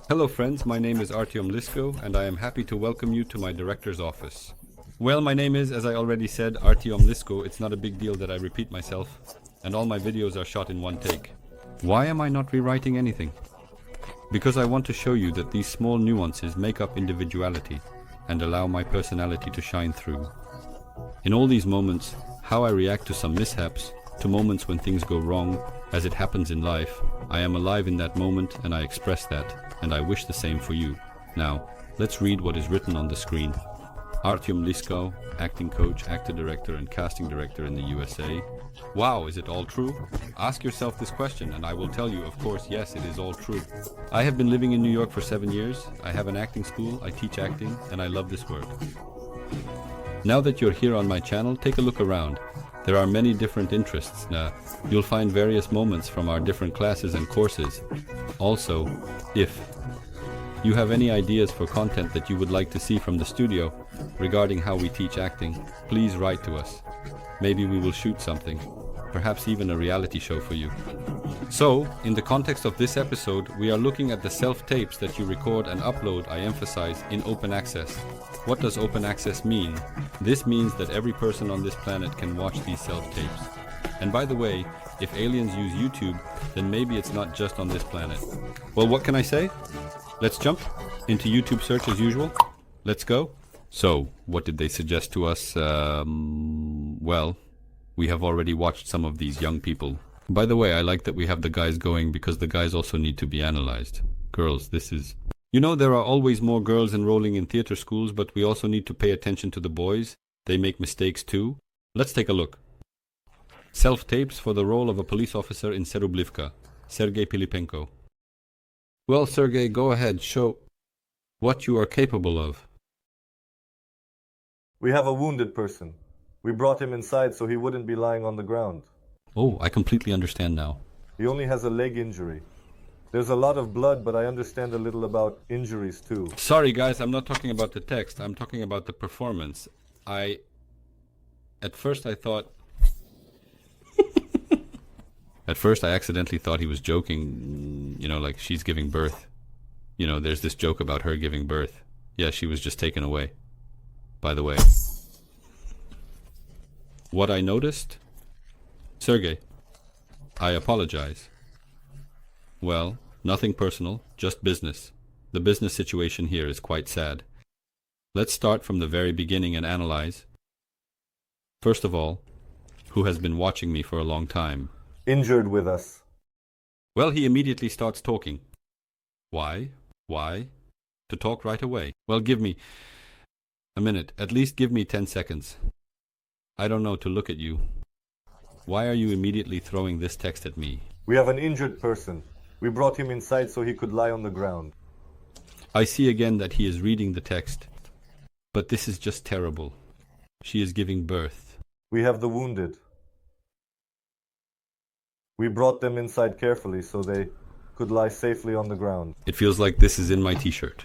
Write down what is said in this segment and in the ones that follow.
Hello friends, my name is Artem Lyskov and I am happy to welcome you to my director's office. Well, my name is, as I already said, Artem Lyskov. It's not a big deal that I repeat myself, and all my videos are shot in one take. Why am I not rewriting anything? Because I want to show you that these small nuances make up individuality and allow my personality to shine through. In all these moments, how I react to some mishaps, to moments when things go wrong, as it happens in life, I am alive in that moment and I express that, and I wish the same for you. Now, let's read what is written on the screen. Artem Lyskov, acting coach, actor director and casting director in the USA. Wow, is it all true? Ask yourself this question and I will tell you, of course, yes, it is all true. I have been living in New York for 7 years. I have an acting school, I teach acting, and I love this work. Now that you're here on my channel, take a look around. There are many different interests. You'll find various moments from our different classes and courses. Also, if you have any ideas for content that you would like to see from the studio regarding how we teach acting, please write to us. Maybe we will shoot something, perhaps even a reality show for you. So, in the context of this episode, we are looking at the self-tapes that you record and upload, I emphasize, in open access. What does open access mean? This means that every person on this planet can watch these self-tapes. And by the way, if aliens use YouTube, then maybe it's not just on this planet. Well, what can I say? Let's jump into YouTube search as usual. Let's go. So, what did they suggest to us? Well, we have already watched some of these young people. By the way, I like that we have the guys going because the guys also need to be analyzed. Girls, this is... You know, there are always more girls enrolling in theater schools, but we also need to pay attention to the boys. They make mistakes too. Let's take a look. Self-tapes for the role of a police officer in Serublivka. Sergey Pilipenko. Well, Sergey, go ahead, show what you are capable of. We have a wounded person. We brought him inside so he wouldn't be lying on the ground. Oh, I completely understand now. He only has a leg injury. There's a lot of blood, but I understand a little about injuries too. Sorry guys, I'm not talking about the text, I'm talking about the performance. At first I accidentally thought he was joking, you know, like she's giving birth. You know, there's this joke about her giving birth. Yeah, she was just taken away. By the way. What I noticed? Sergey, I apologize. Well, nothing personal, just business. The business situation here is quite sad. Let's start from the very beginning and analyze. First of all, who has been watching me for a long time? Injured with us. Well, he immediately starts talking. Why? Why? To talk right away. Well, give me a minute. At least give me 10 seconds. I don't know, to look at you. Why are you immediately throwing this text at me? We have an injured person. We brought him inside so he could lie on the ground. I see again that he is reading the text. But this is just terrible. She is giving birth. We have the wounded. We brought them inside carefully so they could lie safely on the ground. It feels like this is in my t-shirt.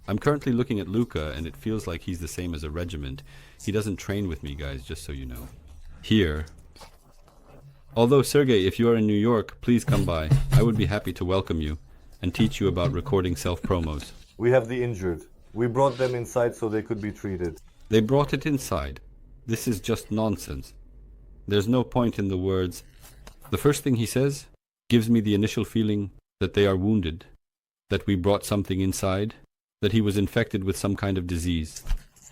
I'm currently looking at Luca and it feels like he's the same as a regiment. He doesn't train with me, guys, just so you know. Here. Although, Sergey, if you are in New York, please come by. I would be happy to welcome you and teach you about recording self-promos. We have the injured. We brought them inside so they could be treated. They brought it inside. This is just nonsense. There's no point in the words. The first thing he says gives me the initial feeling that they are wounded, that we brought something inside, that he was infected with some kind of disease.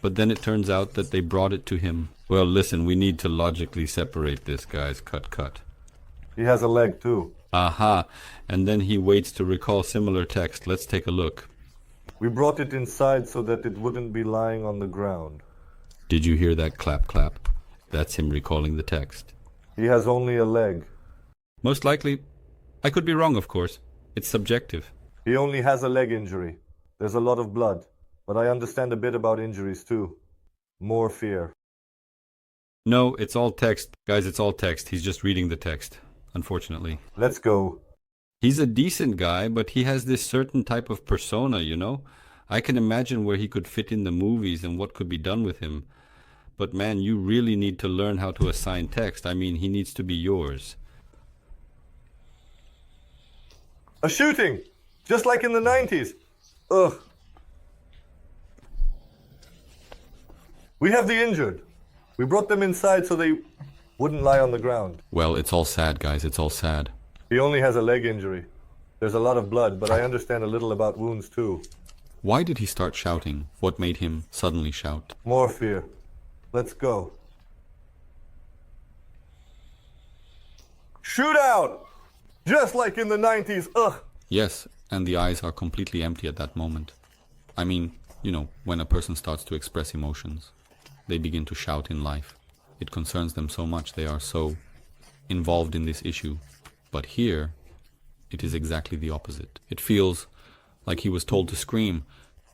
But then it turns out that they brought it to him. Well, listen, we need to logically separate this, guys. Cut. He has a leg too. Aha. And then he waits to recall similar text. Let's take a look. We brought it inside so that it wouldn't be lying on the ground. Did you hear that clap, clap? That's him recalling the text. He has only a leg. Most likely. I could be wrong, of course. It's subjective. He only has a leg injury. There's a lot of blood. But I understand a bit about injuries too. More fear. No, it's all text. Guys, it's all text. He's just reading the text, unfortunately. Let's go. He's a decent guy, but he has this certain type of persona, you know? I can imagine where he could fit in the movies and what could be done with him. But man, you really need to learn how to assign text. I mean, he needs to be yours. A shooting! Just like in the 90s. Ugh. We have the injured. We brought them inside so they wouldn't lie on the ground. Well, it's all sad, guys. It's all sad. He only has a leg injury. There's a lot of blood, but I understand a little about wounds too. Why did he start shouting? What made him suddenly shout? More fear. Let's go. Shootout! Just like in the 90s. Ugh. Yes, and the eyes are completely empty at that moment. I mean, you know, when a person starts to express emotions, they begin to shout in life. It concerns them so much, they are so involved in this issue. But here, it is exactly the opposite. It feels like he was told to scream,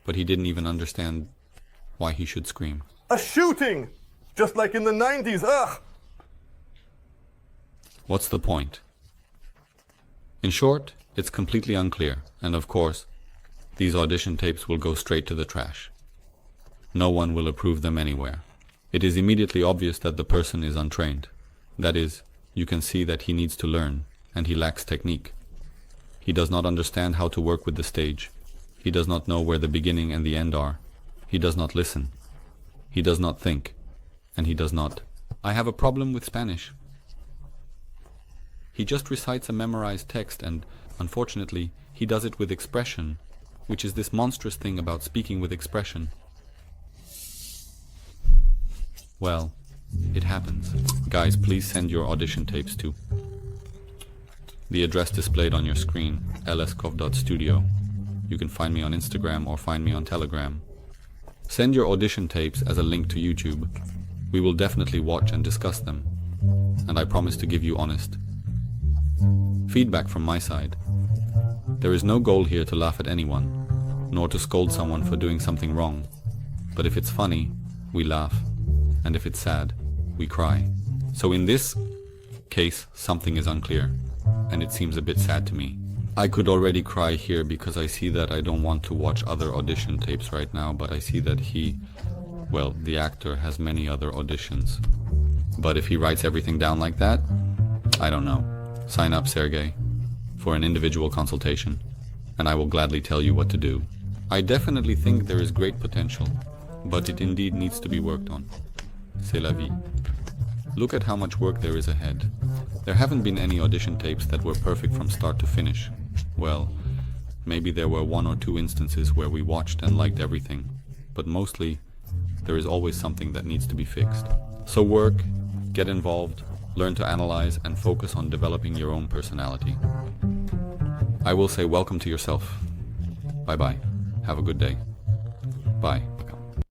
but he didn't even understand why he should scream. A shooting! Just like in the 90s. Ugh. What's the point? In short, it's completely unclear, and of course, these audition tapes will go straight to the trash. No one will approve them anywhere. It is immediately obvious that the person is untrained. That is, you can see that he needs to learn, and he lacks technique. He does not understand how to work with the stage. He does not know where the beginning and the end are. He does not listen. He does not think. And he does not. I have a problem with Spanish. He just recites a memorized text and, unfortunately, he does it with expression, which is this monstrous thing about speaking with expression. Well, it happens. Guys, please send your audition tapes to the address displayed on your screen, lyskov.studio. You can find me on Instagram or find me on Telegram. Send your audition tapes as a link to YouTube. We will definitely watch and discuss them. And I promise to give you honest feedback from my side. There is no goal here to laugh at anyone, nor to scold someone for doing something wrong. But if it's funny, we laugh. And if it's sad, we cry. So in this case, something is unclear, and it seems a bit sad to me. I could already cry here because I see that I don't want to watch other audition tapes right now, but I see that the actor has many other auditions. But if he writes everything down like that, I don't know. Sign up, Sergey, for an individual consultation, and I will gladly tell you what to do. I definitely think there is great potential, but it indeed needs to be worked on. C'est la vie. Look at how much work there is ahead. There haven't been any audition tapes that were perfect from start to finish. Well, maybe there were 1 or 2 instances where we watched and liked everything, but mostly there is always something that needs to be fixed. So work, get involved, learn to analyze, and focus on developing your own personality. I will say welcome to yourself. Bye-bye. Have a good day. Bye.